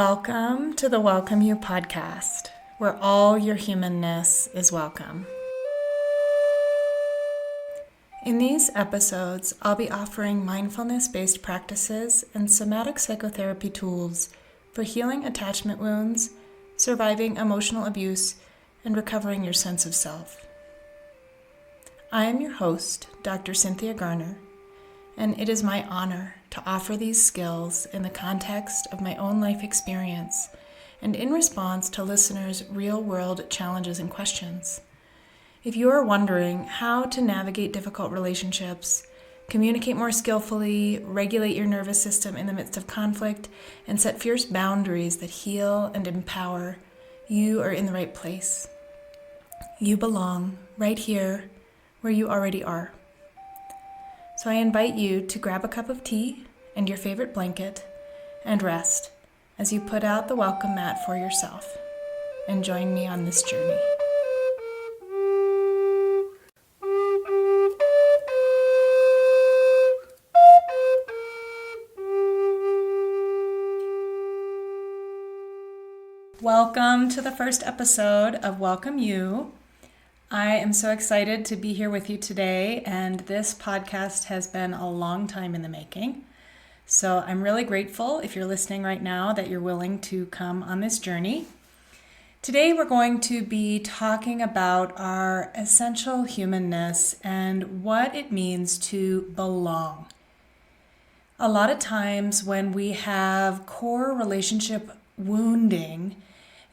Welcome to the Welcome You podcast, where all your humanness is welcome. In these episodes, I'll be offering mindfulness-based practices and somatic psychotherapy tools for healing attachment wounds, surviving emotional abuse, and recovering your sense of self. I am your host, Dr. Cynthia Garner, and it is my honor to offer these skills in the context of my own life experience and in response to listeners' real-world challenges and questions. If you are wondering how to navigate difficult relationships, communicate more skillfully, regulate your nervous system in the midst of conflict, and set fierce boundaries that heal and empower, you are in the right place. You belong right here where you already are. So I invite you to grab a cup of tea and your favorite blanket and rest as you put out the welcome mat for yourself and join me on this journey. Welcome to the first episode of Welcome You. I am so excited to be here with you today, and this podcast has been a long time in the making. So I'm really grateful if you're listening right now that you're willing to come on this journey. Today we're going to be talking about our essential humanness and what it means to belong. A lot of times when we have core relationship wounding,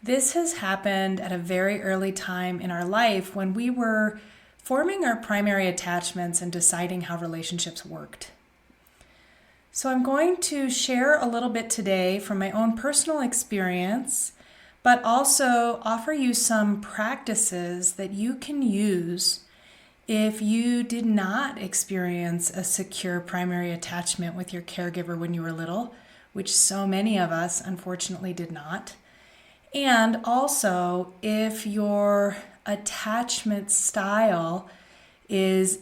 this has happened at a very early time in our life when we were forming our primary attachments and deciding how relationships worked. So I'm going to share a little bit today from my own personal experience, but also offer you some practices that you can use if you did not experience a secure primary attachment with your caregiver when you were little, which so many of us unfortunately did not. And also, if your attachment style is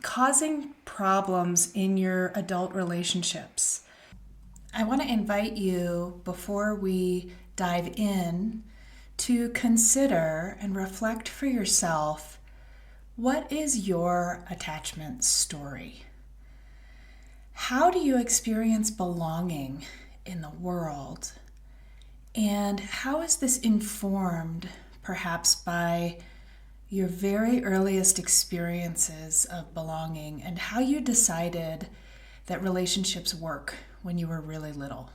causing problems in your adult relationships. I want to invite you, before we dive in, to consider and reflect for yourself, what is your attachment story? How do you experience belonging in the world? And how is this informed, perhaps, by your very earliest experiences of belonging and how you decided that relationships work when you were really little?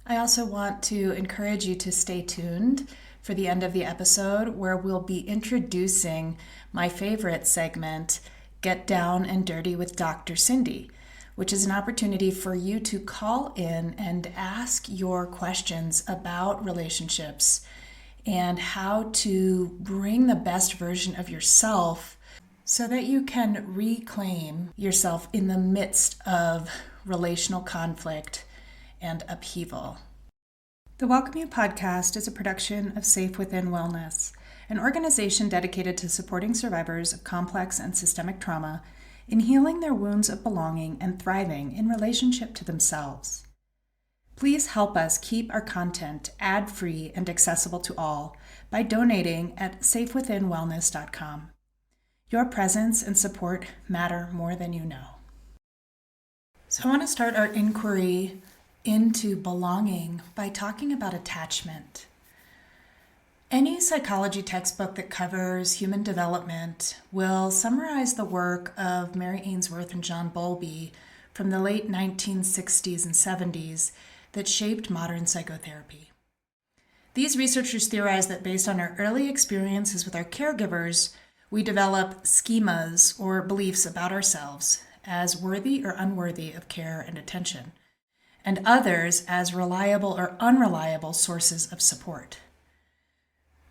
I also want to encourage you to stay tuned for the end of the episode, where we'll be introducing my favorite segment, Get Down and Dirty with Dr. Cindy, which is an opportunity for you to call in and ask your questions about relationships and how to bring the best version of yourself so that you can reclaim yourself in the midst of relational conflict and upheaval. The Welcome You podcast is a production of Safe Within Wellness, an organization dedicated to supporting survivors of complex and systemic trauma in healing their wounds of belonging and thriving in relationship to themselves. Please help us keep our content ad-free and accessible to all by donating at safewithinwellness.com. Your presence and support matter more than you know. So I want to start our inquiry into belonging by talking about attachment. Any psychology textbook that covers human development will summarize the work of Mary Ainsworth and John Bowlby from the late 1960s and 70s that shaped modern psychotherapy. These researchers theorize that based on our early experiences with our caregivers, we develop schemas or beliefs about ourselves as worthy or unworthy of care and attention, and others as reliable or unreliable sources of support.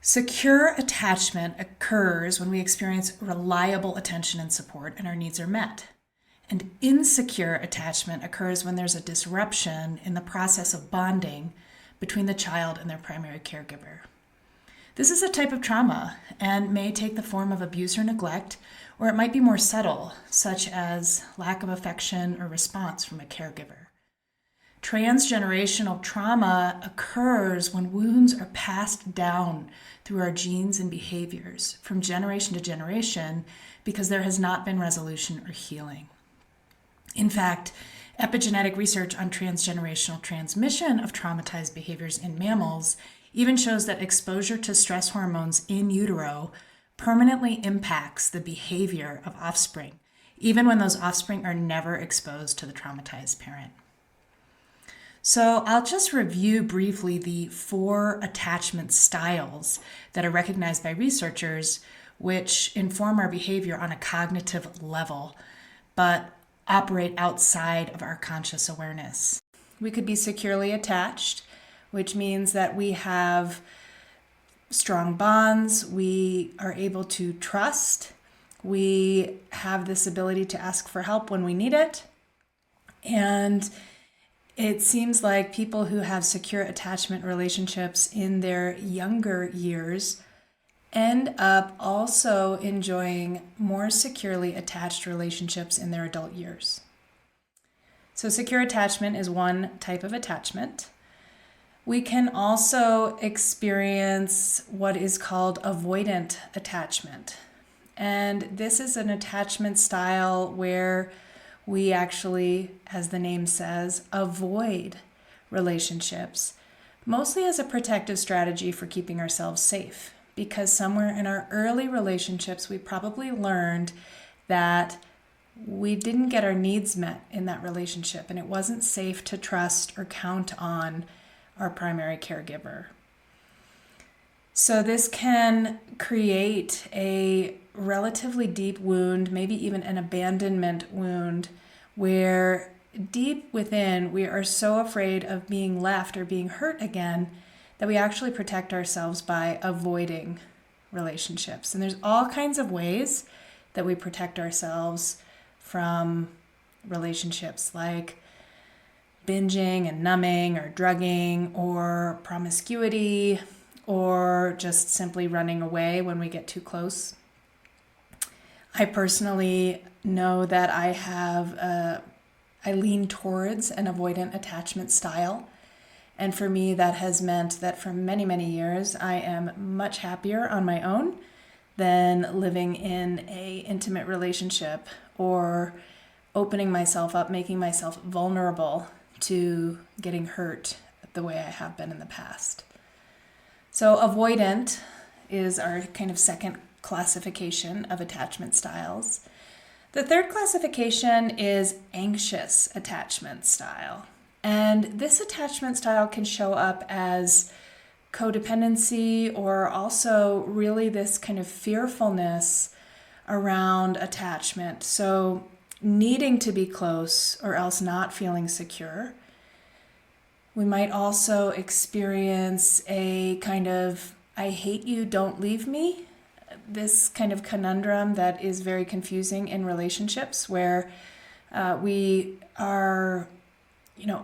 Secure attachment occurs when we experience reliable attention and support and our needs are met. And insecure attachment occurs when there's a disruption in the process of bonding between the child and their primary caregiver. This is a type of trauma and may take the form of abuse or neglect, or it might be more subtle, such as lack of affection or response from a caregiver. Transgenerational trauma occurs when wounds are passed down through our genes and behaviors from generation to generation because there has not been resolution or healing. In fact, epigenetic research on transgenerational transmission of traumatized behaviors in mammals even shows that exposure to stress hormones in utero permanently impacts the behavior of offspring, even when those offspring are never exposed to the traumatized parent. So I'll just review briefly the 4 attachment styles that are recognized by researchers, which inform our behavior on a cognitive level, but operate outside of our conscious awareness. We could be securely attached, which means that we have strong bonds, we are able to trust, we have this ability to ask for help when we need it, and it seems like people who have secure attachment relationships in their younger years end up also enjoying more securely attached relationships in their adult years. So secure attachment is one type of attachment. We can also experience what is called avoidant attachment. And this is an attachment style where we actually, as the name says, avoid relationships, mostly as a protective strategy for keeping ourselves safe. Because somewhere in our early relationships, we probably learned that we didn't get our needs met in that relationship, and it wasn't safe to trust or count on our primary caregiver. So this can create a relatively deep wound, maybe even an abandonment wound, where deep within we are so afraid of being left or being hurt again that we actually protect ourselves by avoiding relationships. And there's all kinds of ways that we protect ourselves from relationships, like binging and numbing or drugging or promiscuity or just simply running away when we get too close. I personally know that I lean towards an avoidant attachment style. And for me, that has meant that for many, many years, I am much happier on my own than living in an intimate relationship or opening myself up, making myself vulnerable to getting hurt the way I have been in the past. So avoidant is our kind of second classification of attachment styles. The third classification is anxious attachment style. And this attachment style can show up as codependency or also really this kind of fearfulness around attachment. So needing to be close or else not feeling secure. We might also experience a kind of I hate you, don't leave me. This kind of conundrum that is very confusing in relationships where we are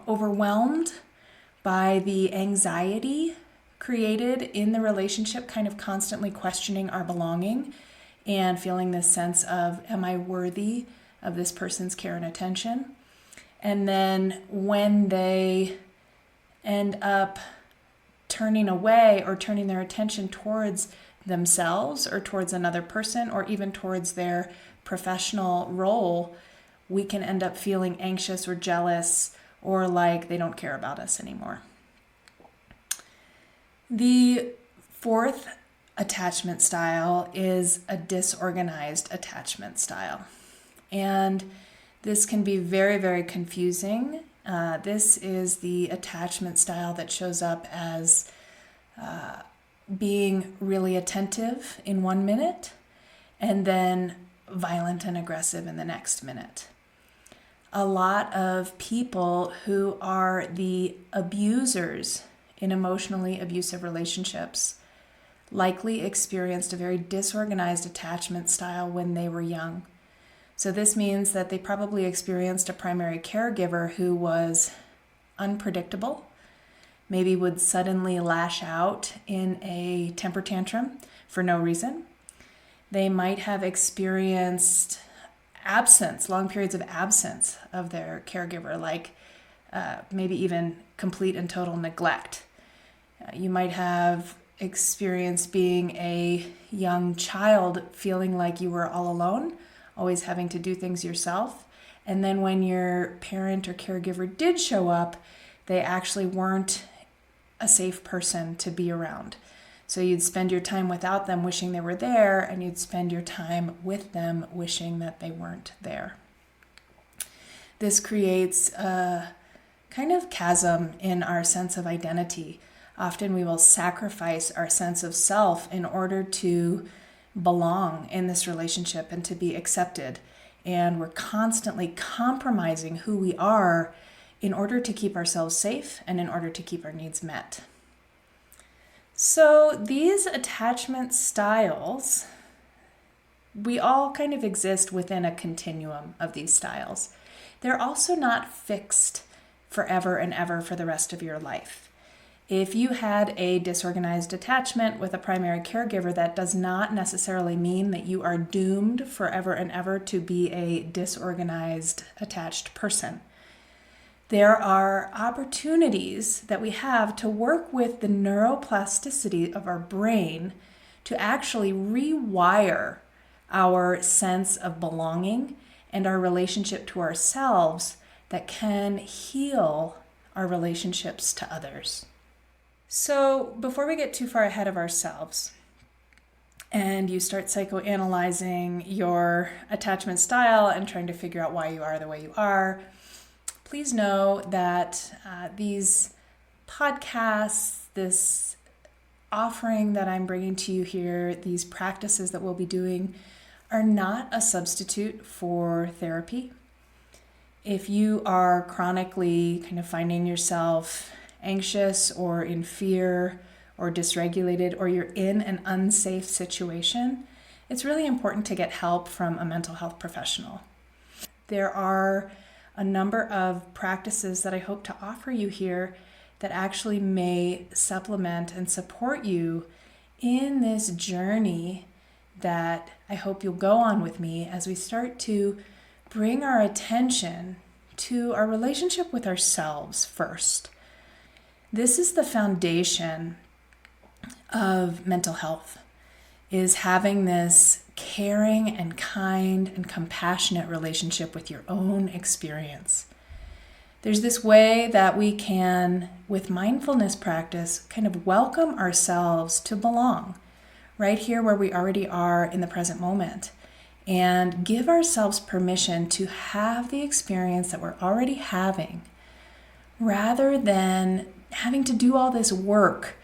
overwhelmed by the anxiety created in the relationship, kind of constantly questioning our belonging and feeling this sense of, am I worthy of this person's care and attention? And then when they end up turning away or turning their attention towards themselves or towards another person or even towards their professional role, we can end up feeling anxious or jealous or like they don't care about us anymore. The fourth attachment style is a disorganized attachment style. And this can be very, very confusing. This is the attachment style that shows up as being really attentive in 1 minute and then violent and aggressive in the next minute. A lot of people who are the abusers in emotionally abusive relationships likely experienced a very disorganized attachment style when they were young. So this means that they probably experienced a primary caregiver who was unpredictable, maybe would suddenly lash out in a temper tantrum for no reason. They might have experienced absence, long periods of absence of their caregiver, like maybe even complete and total neglect. You might have experienced being a young child feeling like you were all alone, always having to do things yourself. And then when your parent or caregiver did show up, they actually weren't a safe person to be around. So you'd spend your time without them wishing they were there, and you'd spend your time with them wishing that they weren't there. This creates a kind of chasm in our sense of identity. Often we will sacrifice our sense of self in order to belong in this relationship and to be accepted. And we're constantly compromising who we are in order to keep ourselves safe and in order to keep our needs met. So these attachment styles, we all kind of exist within a continuum of these styles. They're also not fixed forever and ever for the rest of your life. If you had a disorganized attachment with a primary caregiver, that does not necessarily mean that you are doomed forever and ever to be a disorganized, attached person. There are opportunities that we have to work with the neuroplasticity of our brain to actually rewire our sense of belonging and our relationship to ourselves that can heal our relationships to others. So before we get too far ahead of ourselves and you start psychoanalyzing your attachment style and trying to figure out why you are the way you are, please know that these podcasts, this offering that I'm bringing to you here, these practices that we'll be doing, are not a substitute for therapy. If you are chronically kind of finding yourself anxious or in fear or dysregulated, or you're in an unsafe situation, it's really important to get help from a mental health professional. There are a number of practices that I hope to offer you here that actually may supplement and support you in this journey that I hope you'll go on with me as we start to bring our attention to our relationship with ourselves first. This is the foundation of mental health, is having this caring and kind and compassionate relationship with your own experience. There's this way that we can, with mindfulness practice, kind of welcome ourselves to belong right here where we already are in the present moment, and give ourselves permission to have the experience that we're already having, rather than having to do all this work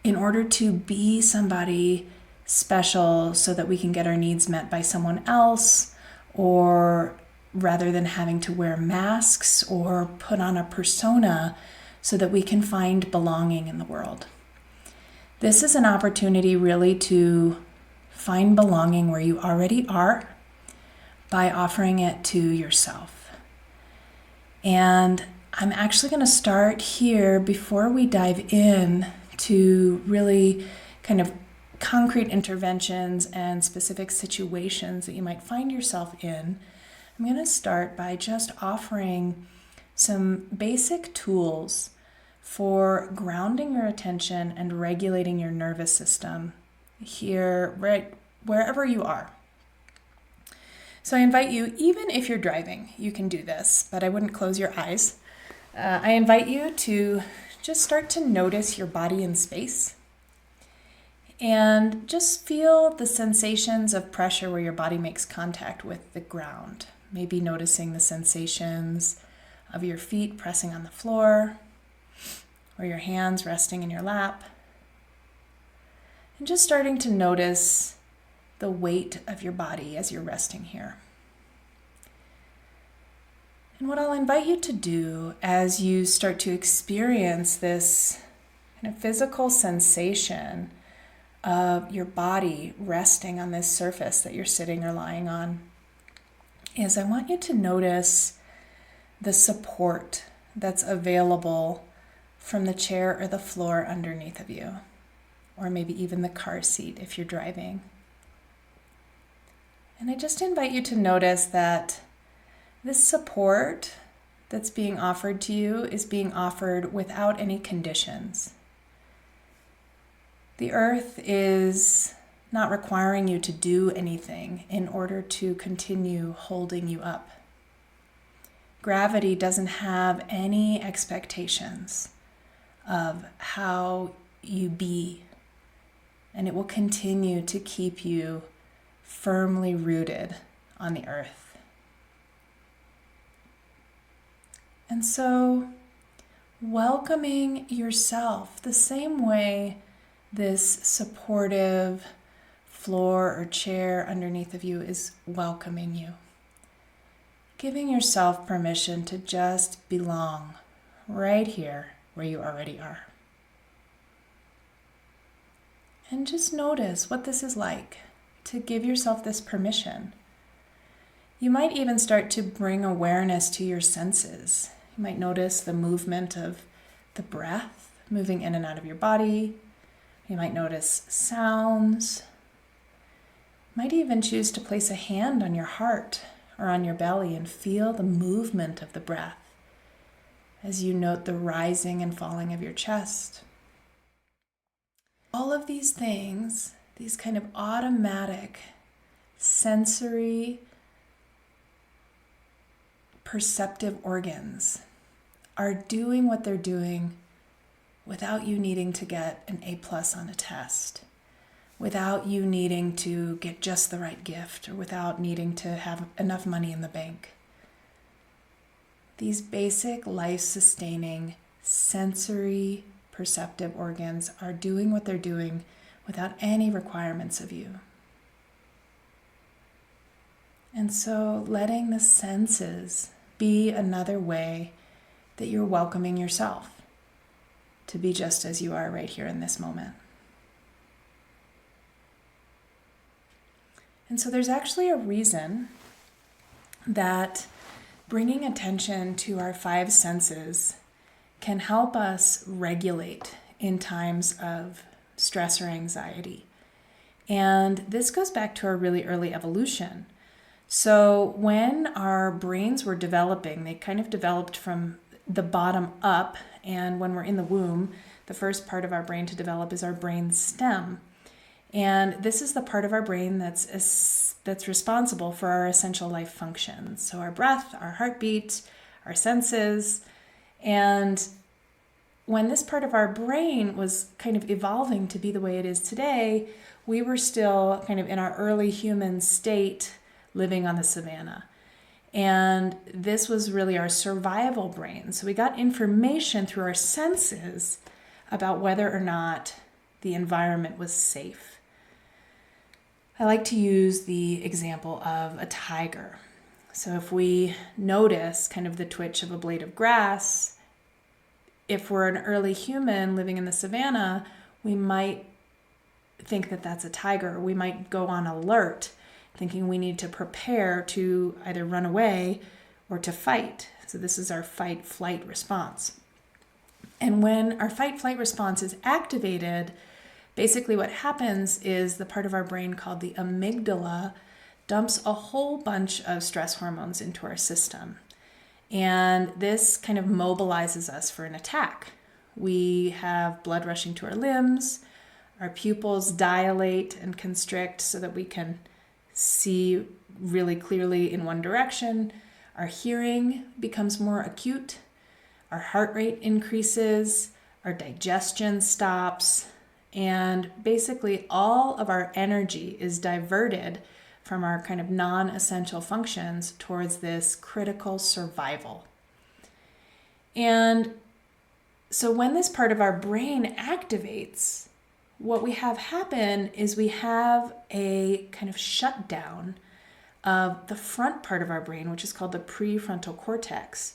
in order to be somebody special so that we can get our needs met by someone else, or rather than having to wear masks or put on a persona so that we can find belonging in the world. This is an opportunity really to find belonging where you already are by offering it to yourself. And I'm actually going to start here before we dive in to really kind of concrete interventions and specific situations that you might find yourself in. I'm going to start by just offering some basic tools for grounding your attention and regulating your nervous system here, right wherever you are. So I invite you, even if you're driving, you can do this, but I wouldn't close your eyes. I invite you to just start to notice your body in space and just feel the sensations of pressure where your body makes contact with the ground. Maybe noticing the sensations of your feet pressing on the floor, or your hands resting in your lap. And just starting to notice the weight of your body as you're resting here. And what I'll invite you to do as you start to experience this kind of physical sensation of your body resting on this surface that you're sitting or lying on is I want you to notice the support that's available from the chair or the floor underneath of you, or maybe even the car seat if you're driving. And I just invite you to notice that this support that's being offered to you is being offered without any conditions. The earth is not requiring you to do anything in order to continue holding you up. Gravity doesn't have any expectations of how you be, and it will continue to keep you firmly rooted on the earth. And so, welcoming yourself the same way this supportive floor or chair underneath of you is welcoming you. Giving yourself permission to just belong right here where you already are. And just notice what this is like to give yourself this permission. You might even start to bring awareness to your senses. You might notice the movement of the breath moving in and out of your body. You might notice sounds. You might even choose to place a hand on your heart or on your belly and feel the movement of the breath as you note the rising and falling of your chest. All of these things, these kind of automatic sensory perceptive organs, are doing what they're doing without you needing to get an A+ on a test, without you needing to get just the right gift, or without needing to have enough money in the bank. These basic life-sustaining sensory perceptive organs are doing what they're doing without any requirements of you. And so letting the senses be another way that you're welcoming yourself to be just as you are right here in this moment. And so there's actually a reason that bringing attention to our 5 senses can help us regulate in times of stress or anxiety. And this goes back to our really early evolution. So when our brains were developing, they kind of developed from the bottom up. And when we're in the womb, the first part of our brain to develop is our brain stem. And this is the part of our brain that's responsible for our essential life functions. So our breath, our heartbeat, our senses. And when this part of our brain was kind of evolving to be the way it is today, we were still kind of in our early human state living on the savannah. And this was really our survival brain. So we got information through our senses about whether or not the environment was safe. I like to use the example of a tiger. So if we notice kind of the twitch of a blade of grass, if we're an early human living in the savannah, we might think that that's a tiger. We might go on alert, thinking we need to prepare to either run away or to fight. So this is our fight-flight response. And when our fight-flight response is activated, basically what happens is the part of our brain called the amygdala dumps a whole bunch of stress hormones into our system. And this kind of mobilizes us for an attack. We have blood rushing to our limbs, our pupils dilate and constrict so that we can see really clearly in one direction. Our hearing becomes more acute. Our heart rate increases. Our digestion stops. And basically all of our energy is diverted from our kind of non-essential functions towards this critical survival. And so when this part of our brain activates, what we have happen is we have a kind of shutdown of the front part of our brain, which is called the prefrontal cortex.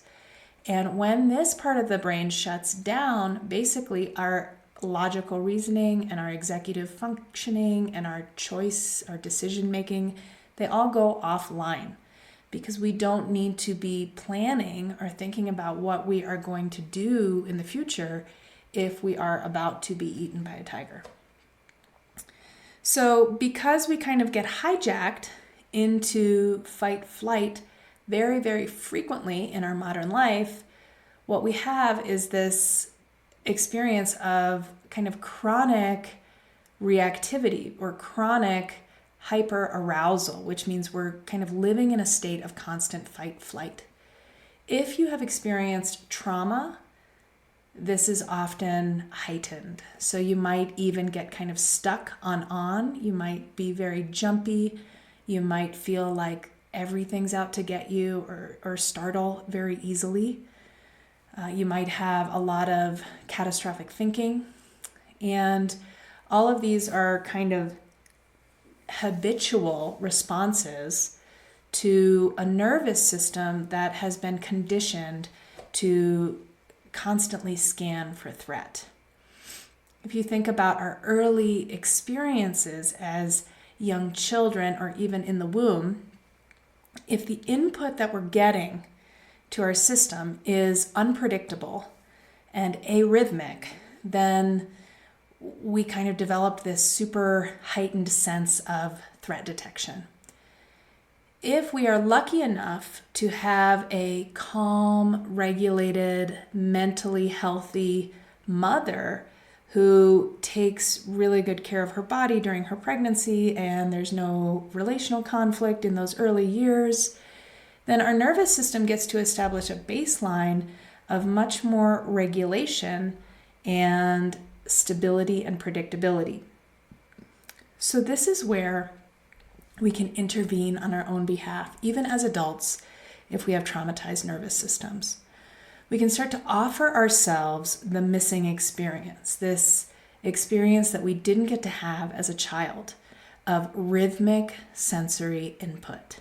And when this part of the brain shuts down, basically our logical reasoning and our executive functioning and our choice, our decision making, they all go offline because we don't need to be planning or thinking about what we are going to do in the future if we are about to be eaten by a tiger. So because we kind of get hijacked into fight flight, very, very frequently in our modern life, what we have is this experience of kind of chronic reactivity or chronic hyperarousal, which means we're kind of living in a state of constant fight flight. If you have experienced trauma, this is often heightened. So you might even get kind of stuck on. You might be very jumpy. You might feel like everything's out to get you or startle very easily. You might have a lot of catastrophic thinking. And all of these are kind of habitual responses to a nervous system that has been conditioned to constantly scan for threat. If you think about our early experiences as young children or even in the womb, if the input that we're getting to our system is unpredictable and arrhythmic, then we kind of develop this super heightened sense of threat detection. If we are lucky enough to have a calm, regulated, mentally healthy mother who takes really good care of her body during her pregnancy and there's no relational conflict in those early years, then our nervous system gets to establish a baseline of much more regulation and stability and predictability. So this is where we can intervene on our own behalf, even as adults, if we have traumatized nervous systems. We can start to offer ourselves the missing experience, this experience that we didn't get to have as a child of rhythmic sensory input.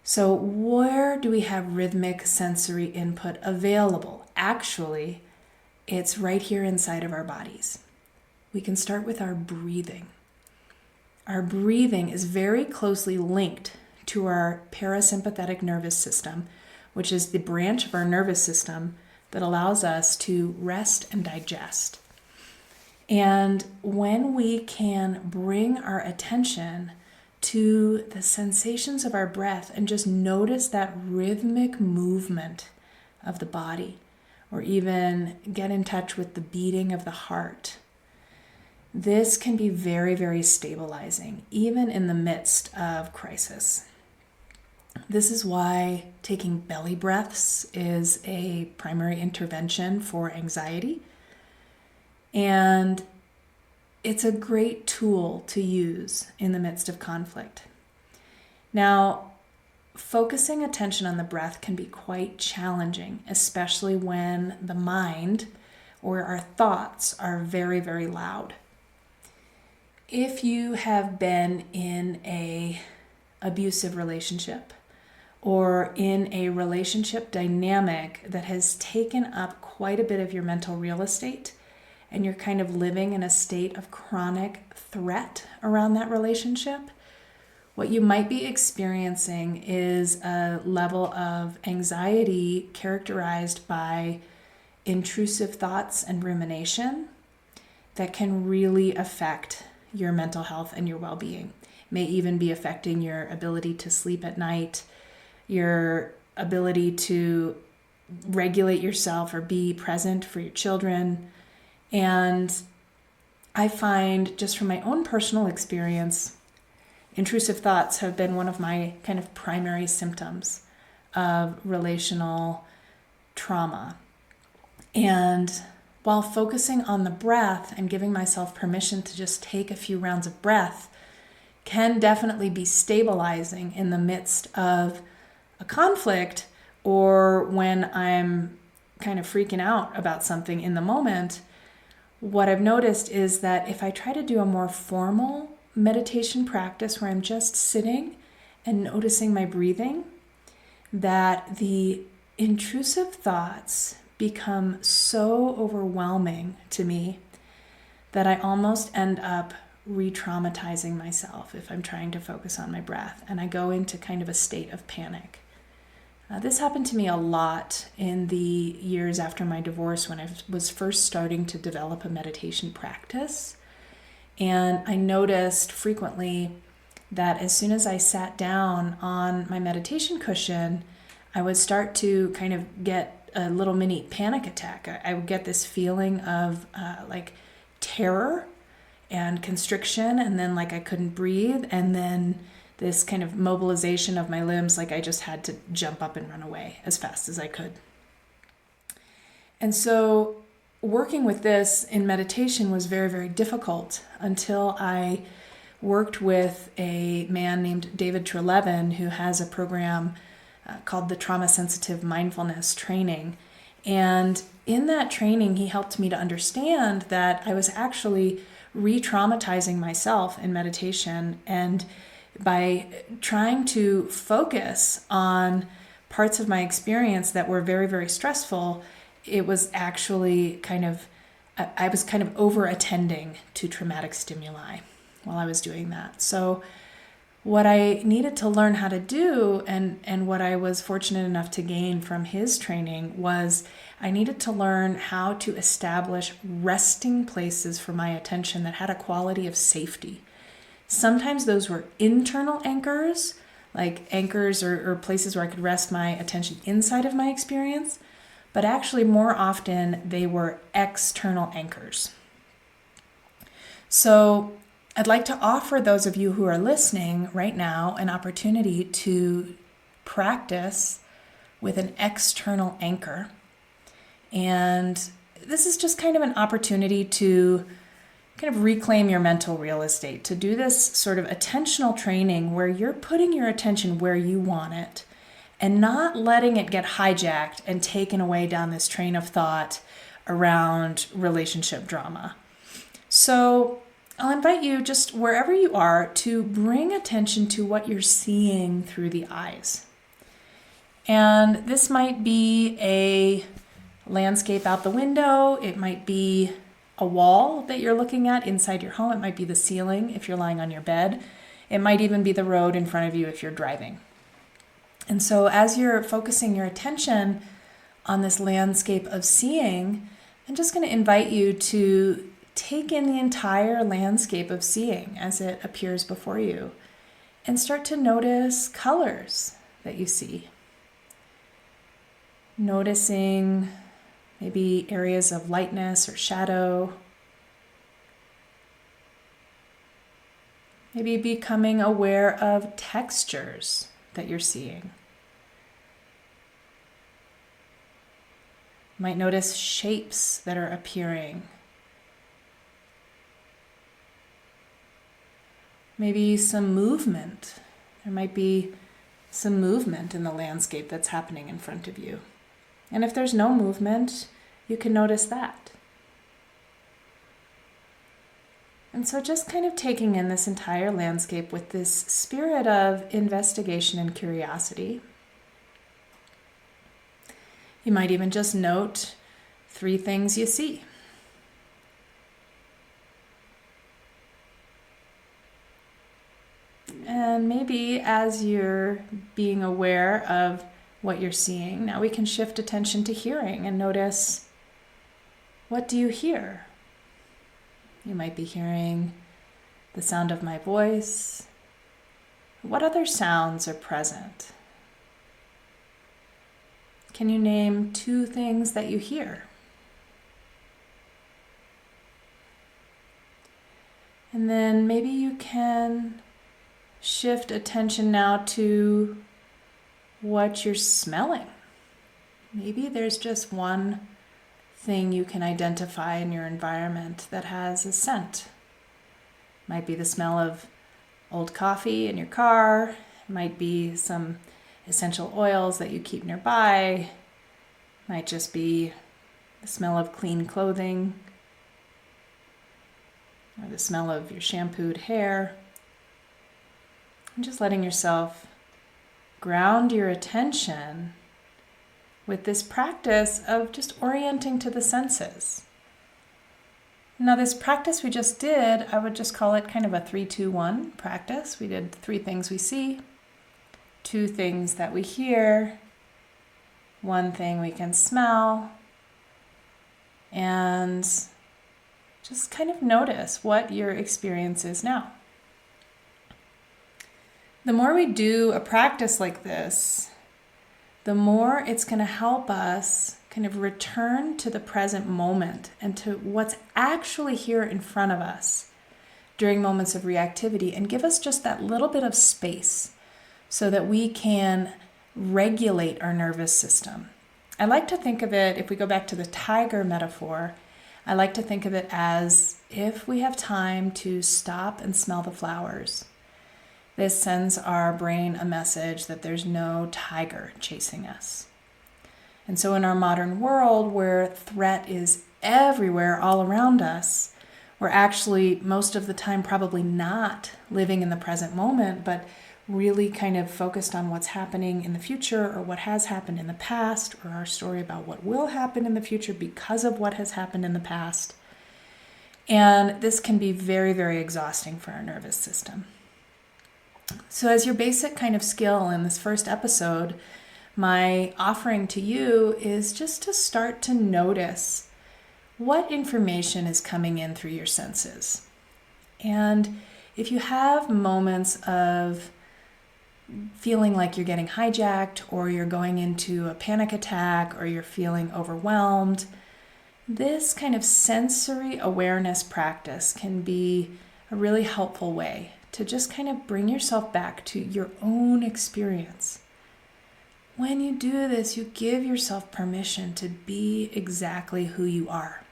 So where do we have rhythmic sensory input available? Actually, it's right here inside of our bodies. We can start with our breathing. Our breathing is very closely linked to our parasympathetic nervous system, which is the branch of our nervous system that allows us to rest and digest. And when we can bring our attention to the sensations of our breath and just notice that rhythmic movement of the body, or even get in touch with the beating of the heart, this can be very, very stabilizing, even in the midst of crisis. This is why taking belly breaths is a primary intervention for anxiety. And it's a great tool to use in the midst of conflict. Now, focusing attention on the breath can be quite challenging, especially when the mind or our thoughts are very, very loud. If you have been in an abusive relationship or in a relationship dynamic that has taken up quite a bit of your mental real estate, and you're kind of living in a state of chronic threat around that relationship, what you might be experiencing is a level of anxiety characterized by intrusive thoughts and rumination that can really affect your mental health and your well-being. It may even be affecting your ability to sleep at night, your ability to regulate yourself or be present for your children. And I find, just from my own personal experience, intrusive thoughts have been one of my kind of primary symptoms of relational trauma. And while focusing on the breath and giving myself permission to just take a few rounds of breath can definitely be stabilizing in the midst of a conflict or when I'm kind of freaking out about something in the moment, what I've noticed is that if I try to do a more formal meditation practice where I'm just sitting and noticing my breathing, that the intrusive thoughts become so overwhelming to me that I almost end up re-traumatizing myself if I'm trying to focus on my breath, and I go into kind of a state of panic. This happened to me a lot in the years after my divorce when I was first starting to develop a meditation practice. And I noticed frequently that as soon as I sat down on my meditation cushion, I would start to kind of get a little mini panic attack. I would get this feeling of like terror and constriction, and then like I couldn't breathe, and then this kind of mobilization of my limbs, like I just had to jump up and run away as fast as I could. And so working with this in meditation was very, very difficult until I worked with a man named David Trelevin, who has a program called the Trauma Sensitive Mindfulness Training. And in that training, he helped me to understand that I was actually re-traumatizing myself in meditation, and by trying to focus on parts of my experience that were very, very stressful, it was actually I was kind of over-attending to traumatic stimuli while I was doing that. So what I needed to learn how to do, and what I was fortunate enough to gain from his training, was I needed to learn how to establish resting places for my attention that had a quality of safety. Sometimes those were internal anchors, like anchors or places where I could rest my attention inside of my experience, but actually more often they were external anchors. So I'd like to offer those of you who are listening right now an opportunity to practice with an external anchor. And this is just kind of an opportunity to kind of reclaim your mental real estate, to do this sort of attentional training where you're putting your attention where you want it and not letting it get hijacked and taken away down this train of thought around relationship drama. So I'll invite you, just wherever you are, to bring attention to what you're seeing through the eyes. And this might be a landscape out the window. It might be a wall that you're looking at inside your home. It might be the ceiling if you're lying on your bed. It might even be the road in front of you if you're driving. And so as you're focusing your attention on this landscape of seeing, I'm just going to invite you to take in the entire landscape of seeing as it appears before you, and start to notice colors that you see. Noticing maybe areas of lightness or shadow. Maybe becoming aware of textures that you're seeing. You might notice shapes that are appearing. Maybe some movement. There might be some movement in the landscape that's happening in front of you. And if there's no movement, you can notice that. And so just kind of taking in this entire landscape with this spirit of investigation and curiosity. You might even just note 3 things you see. And maybe as you're being aware of what you're seeing, now we can shift attention to hearing and notice, what do you hear? You might be hearing the sound of my voice. What other sounds are present? Can you name 2 things that you hear? And then maybe you can shift attention now to what you're smelling. Maybe there's just one thing you can identify in your environment that has a scent. Might be the smell of old coffee in your car. Might be some essential oils that you keep nearby. Might just be the smell of clean clothing, or the smell of your shampooed hair. And just letting yourself ground your attention with this practice of just orienting to the senses. Now, this practice we just did, I would just call it kind of a 3-2-1 practice. We did 3 things we see, 2 things that we hear, 1 thing we can smell, and just kind of notice what your experience is now. The more we do a practice like this, the more it's going to help us kind of return to the present moment and to what's actually here in front of us during moments of reactivity, and give us just that little bit of space so that we can regulate our nervous system. I like to think of it, if we go back to the tiger metaphor, I like to think of it as if we have time to stop and smell the flowers. This sends our brain a message that there's no tiger chasing us. And so in our modern world, where threat is everywhere all around us, we're actually most of the time probably not living in the present moment, but really kind of focused on what's happening in the future, or what has happened in the past, or our story about what will happen in the future because of what has happened in the past. And this can be very, very exhausting for our nervous system. So as your basic kind of skill in this first episode, my offering to you is just to start to notice what information is coming in through your senses. And if you have moments of feeling like you're getting hijacked, or you're going into a panic attack, or you're feeling overwhelmed, this kind of sensory awareness practice can be a really helpful way to just kind of bring yourself back to your own experience. When you do this, you give yourself permission to be exactly who you are.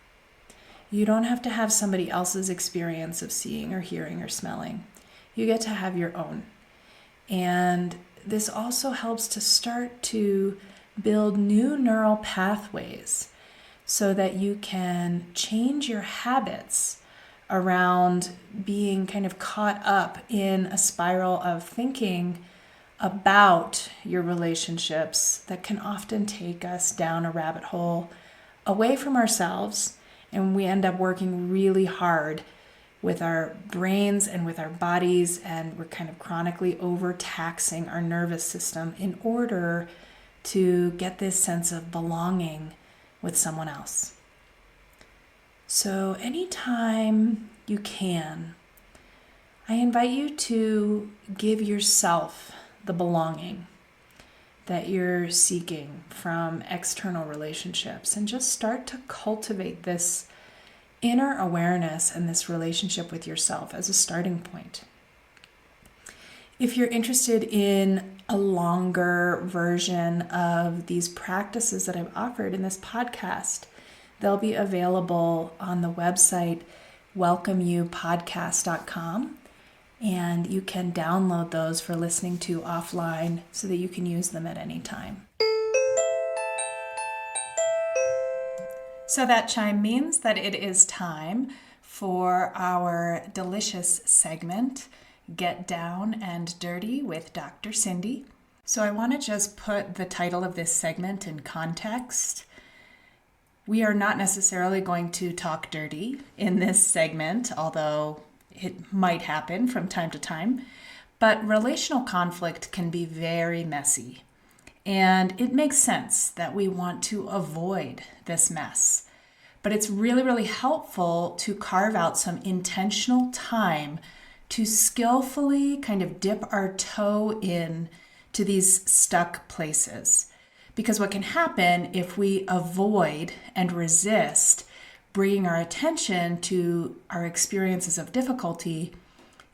You don't have to have somebody else's experience of seeing or hearing or smelling. You get to have your own. And this also helps to start to build new neural pathways so that you can change your habits around being kind of caught up in a spiral of thinking about your relationships that can often take us down a rabbit hole away from ourselves. And we end up working really hard with our brains and with our bodies, and we're kind of chronically overtaxing our nervous system in order to get this sense of belonging with someone else. So anytime you can, I invite you to give yourself the belonging that you're seeking from external relationships, and just start to cultivate this inner awareness and this relationship with yourself as a starting point. If you're interested in a longer version of these practices that I've offered in this podcast, they'll be available on the website welcomeyoupodcast.com. And you can download those for listening to offline so that you can use them at any time. So that chime means that it is time for our delicious segment, Get Down and Dirty with Dr. Cindy. So I want to just put the title of this segment in context. We are not necessarily going to talk dirty in this segment, although it might happen from time to time, but relational conflict can be very messy. And it makes sense that we want to avoid this mess. But it's really, really helpful to carve out some intentional time to skillfully kind of dip our toe in to these stuck places. Because what can happen if we avoid and resist bringing our attention to our experiences of difficulty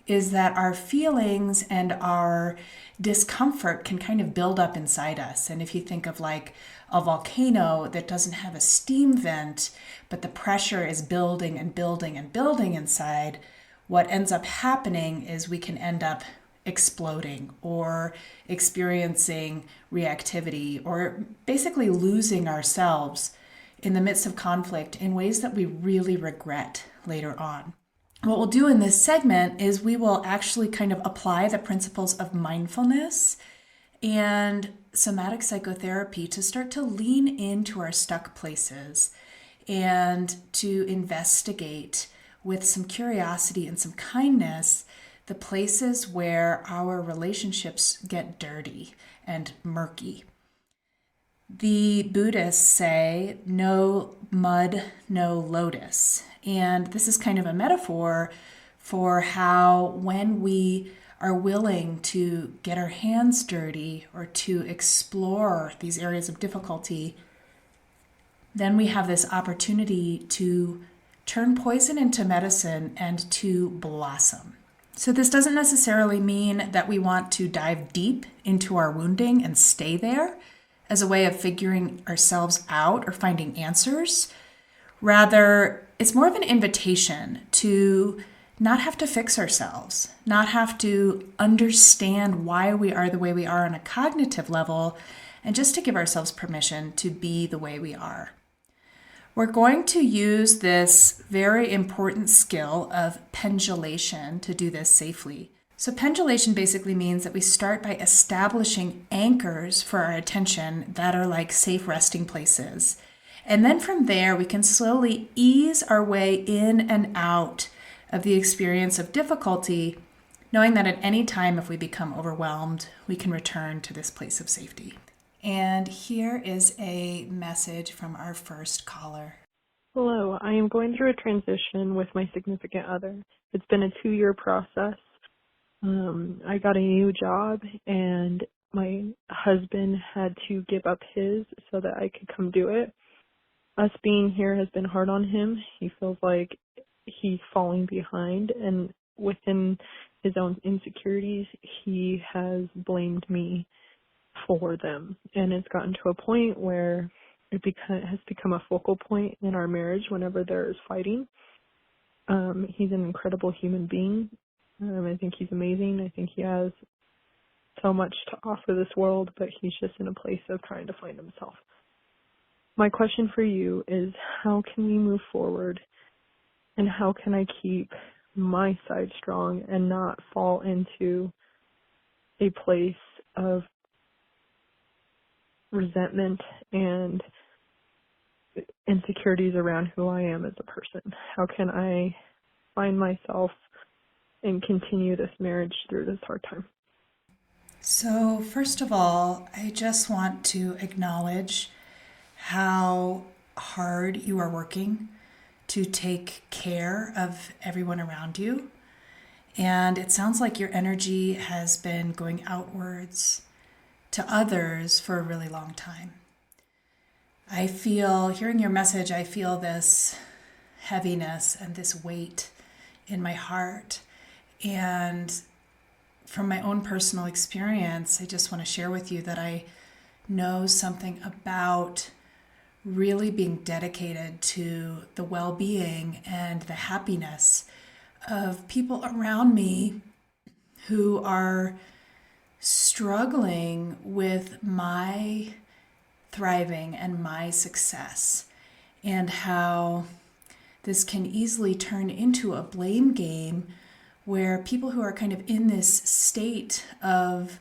is that our feelings and our discomfort can kind of build up inside us. And if you think of like a volcano that doesn't have a steam vent, but the pressure is building and building and building inside, what ends up happening is we can end up exploding or experiencing reactivity, or basically losing ourselves in the midst of conflict in ways that we really regret later on. What we'll do in this segment is we will actually kind of apply the principles of mindfulness and somatic psychotherapy to start to lean into our stuck places and to investigate with some curiosity and some kindness the places where our relationships get dirty and murky. The Buddhists say, no mud, no lotus. And this is kind of a metaphor for how when we are willing to get our hands dirty or to explore these areas of difficulty, then we have this opportunity to turn poison into medicine and to blossom. So this doesn't necessarily mean that we want to dive deep into our wounding and stay there as a way of figuring ourselves out or finding answers. Rather, it's more of an invitation to not have to fix ourselves, not have to understand why we are the way we are on a cognitive level, and just to give ourselves permission to be the way we are. We're going to use this very important skill of pendulation to do this safely. So pendulation basically means that we start by establishing anchors for our attention that are like safe resting places. And then from there, we can slowly ease our way in and out of the experience of difficulty, knowing that at any time, if we become overwhelmed, we can return to this place of safety. And here is a message from our first caller. Hello, I am going through a transition with my significant other. It's been a 2-year process. I got a new job and my husband had to give up his so that I could come do it. Us being here has been hard on him. He feels like he's falling behind, and within his own insecurities, he has blamed me for them. And it's gotten to a point where it has become a focal point in our marriage whenever there is fighting. He's an incredible human being. I think he's amazing. I think he has so much to offer this world, but he's just in a place of trying to find himself. My question for you is, how can we move forward, and how can I keep my side strong and not fall into a place of resentment and insecurities around who I am as a person? How can I find myself and continue this marriage through this hard time? So first of all, I just want to acknowledge how hard you are working to take care of everyone around you. And it sounds like your energy has been going outwards to others for a really long time. Hearing your message, I feel this heaviness and this weight in my heart. And from my own personal experience, I just want to share with you that I know something about really being dedicated to the well-being and the happiness of people around me who are struggling with my thriving and my success, and how this can easily turn into a blame game where people who are kind of in this state of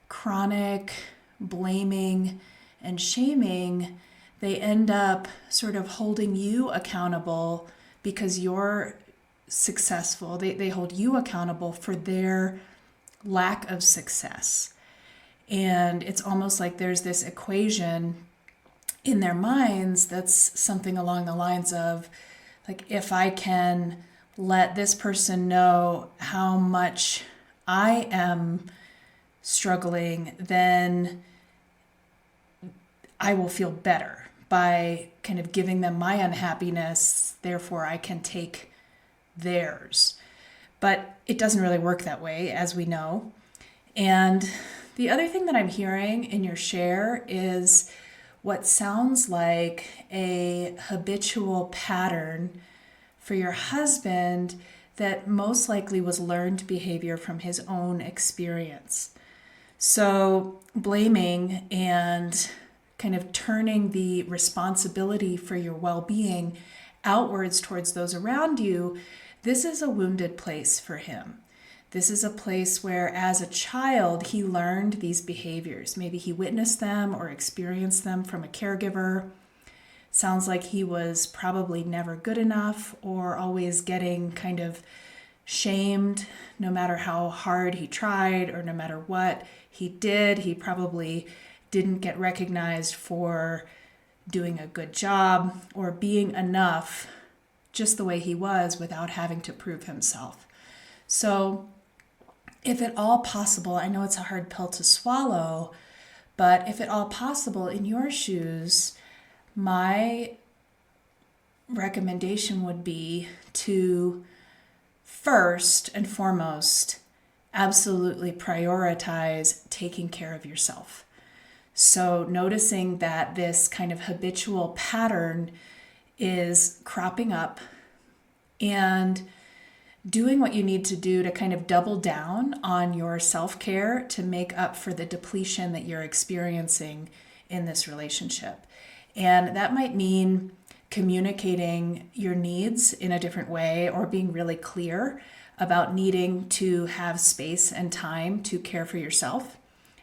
chronic blaming and shaming, they end up sort of holding you accountable because you're successful. They hold you accountable for their lack of success. And it's almost like there's this equation in their minds that's something along the lines of, like, if I can let this person know how much I am struggling, then I will feel better by kind of giving them my unhappiness, therefore I can take theirs. But it doesn't really work that way, as we know. And the other thing that I'm hearing in your share is what sounds like a habitual pattern for your husband that most likely was learned behavior from his own experience. So blaming and kind of turning the responsibility for your well-being outwards towards those around you, this is a wounded place for him. This is a place where, as a child, he learned these behaviors. Maybe he witnessed them or experienced them from a caregiver. Sounds like he was probably never good enough or always getting kind of shamed no matter how hard he tried or no matter what he did. He probably didn't get recognized for doing a good job or being enough just the way he was without having to prove himself. So if at all possible, I know it's a hard pill to swallow, but if at all possible, in your shoes, my recommendation would be to first and foremost absolutely prioritize taking care of yourself. So, noticing that this kind of habitual pattern is cropping up and doing what you need to do to kind of double down on your self-care to make up for the depletion that you're experiencing in this relationship. And that might mean communicating your needs in a different way or being really clear about needing to have space and time to care for yourself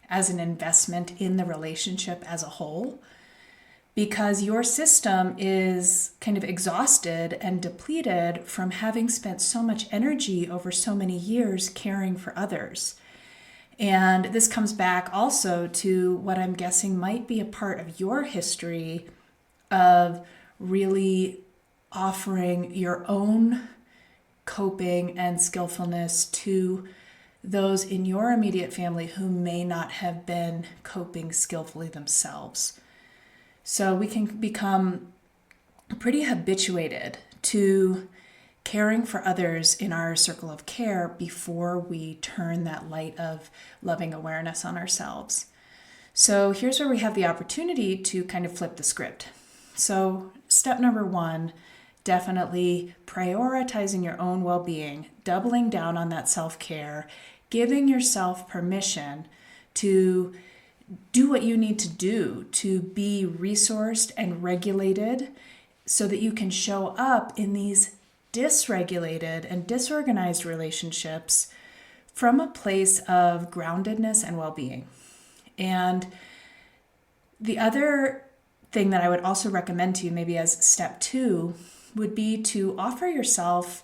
as an investment in the relationship as a whole, because your system is kind of exhausted and depleted from having spent so much energy over so many years caring for others. And this comes back also to what I'm guessing might be a part of your history of really offering your own coping and skillfulness to those in your immediate family who may not have been coping skillfully themselves. So we can become pretty habituated to caring for others in our circle of care before we turn that light of loving awareness on ourselves. So here's where we have the opportunity to kind of flip the script. So step number one, definitely prioritizing your own well-being, doubling down on that self-care, giving yourself permission to do what you need to do to be resourced and regulated so that you can show up in these dysregulated and disorganized relationships from a place of groundedness and well-being. And the other thing that I would also recommend to you, maybe as step two, would be to offer yourself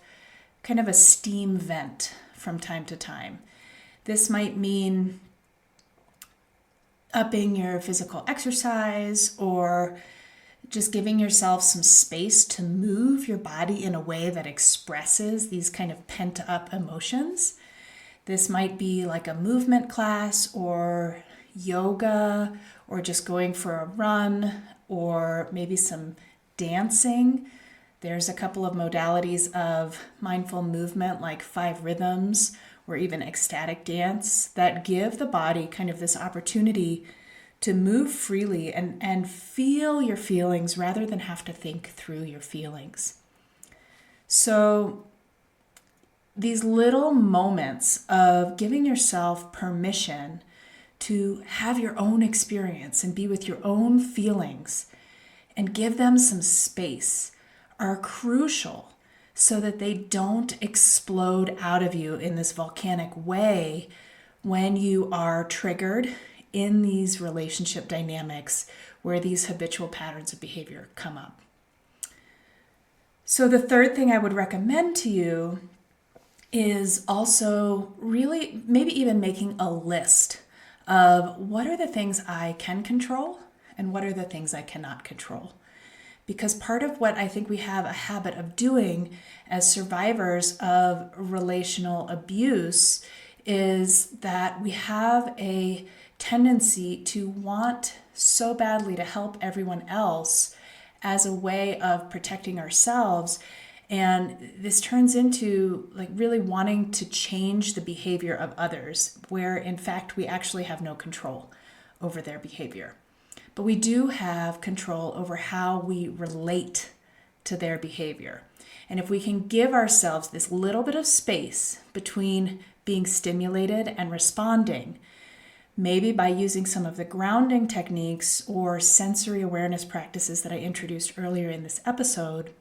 kind of a steam vent from time to time. This might mean upping your physical exercise or just giving yourself some space to move your body in a way that expresses these kind of pent up emotions. This might be like a movement class or yoga or just going for a run or maybe some dancing. There's a couple of modalities of mindful movement like 5 rhythms or even ecstatic dance that give the body kind of this opportunity to move freely and feel your feelings rather than have to think through your feelings. So these little moments of giving yourself permission to have your own experience and be with your own feelings and give them some space are crucial so that they don't explode out of you in this volcanic way when you are triggered in these relationship dynamics where these habitual patterns of behavior come up. So the third thing I would recommend to you is also really maybe even making a list of what are the things I can control and what are the things I cannot control. Because part of what I think we have a habit of doing as survivors of relational abuse is that we have a tendency to want so badly to help everyone else as a way of protecting ourselves. And this turns into like really wanting to change the behavior of others, where in fact we actually have no control over their behavior. But we do have control over how we relate to their behavior. And if we can give ourselves this little bit of space between being stimulated and responding, maybe by using some of the grounding techniques or sensory awareness practices that I introduced earlier in this episode,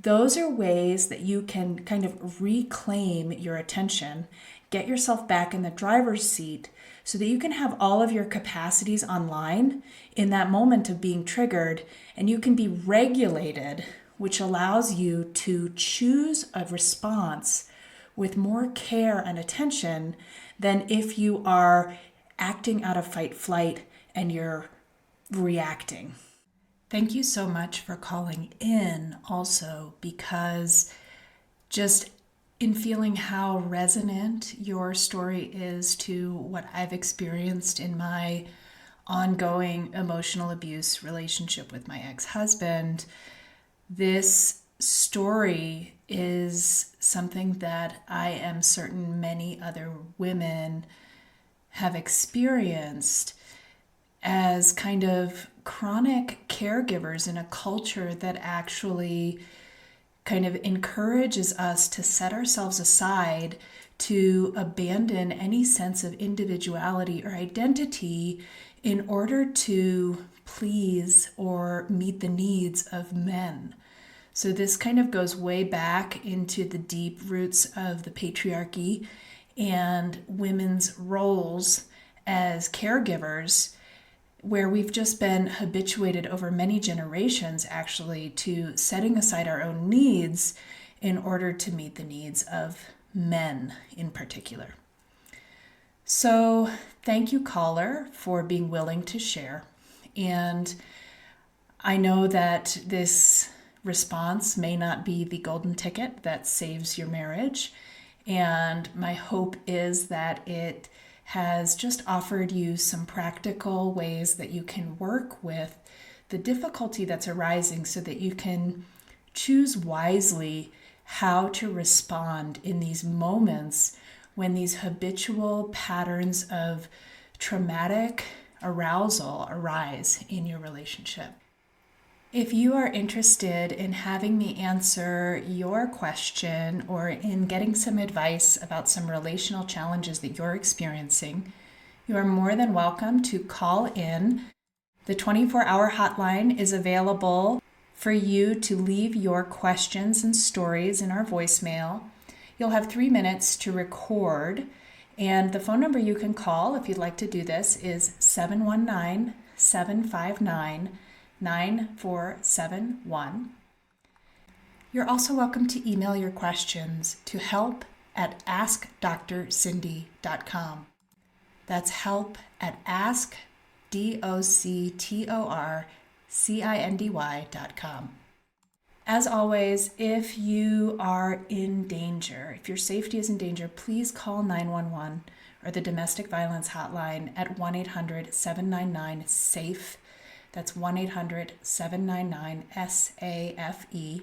those are ways that you can kind of reclaim your attention, get yourself back in the driver's seat so that you can have all of your capacities online in that moment of being triggered, and you can be regulated, which allows you to choose a response with more care and attention than if you are acting out of fight flight and you're reacting. Thank you so much for calling in also, because just in feeling how resonant your story is to what I've experienced in my ongoing emotional abuse relationship with my ex-husband. This story is something that I am certain many other women have experienced as kind of chronic caregivers in a culture that actually kind of encourages us to set ourselves aside, to abandon any sense of individuality or identity in order to please or meet the needs of men. So this kind of goes way back into the deep roots of the patriarchy and women's roles as caregivers, where we've just been habituated over many generations actually to setting aside our own needs in order to meet the needs of men in particular. So thank you, caller, for being willing to share. And I know that this response may not be the golden ticket that saves your marriage. And my hope is that it has just offered you some practical ways that you can work with the difficulty that's arising so that you can choose wisely how to respond in these moments when these habitual patterns of traumatic arousal arise in your relationship. If you are interested in having me answer your question or in getting some advice about some relational challenges that you're experiencing, you are more than welcome to call in. The 24-hour hotline is available for you to leave your questions and stories in our voicemail. You'll have 3 minutes to record, and the phone number you can call if you'd like to do this is 719-759-9471. You're also welcome to email your questions to help@askdrcindy.com. That's help@askdrcindy.com. As always, if you are in danger, if your safety is in danger, please call 911 or the domestic violence hotline at 1-800-799-SAFE. That's 1-800-799-SAFE.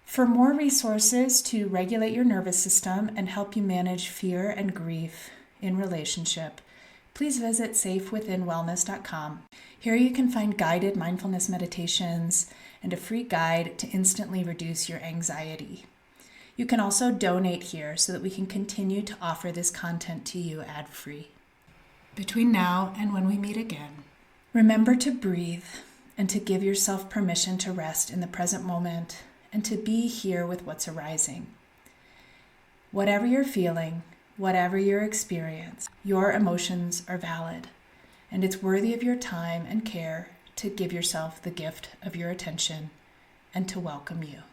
For more resources to regulate your nervous system and help you manage fear and grief in relationship, please visit safewithinwellness.com. Here you can find guided mindfulness meditations and a free guide to instantly reduce your anxiety. You can also donate here so that we can continue to offer this content to you ad-free. Between now and when we meet again, remember to breathe and to give yourself permission to rest in the present moment and to be here with what's arising. Whatever you're feeling, whatever your experience, your emotions are valid, and it's worthy of your time and care to give yourself the gift of your attention and to welcome you.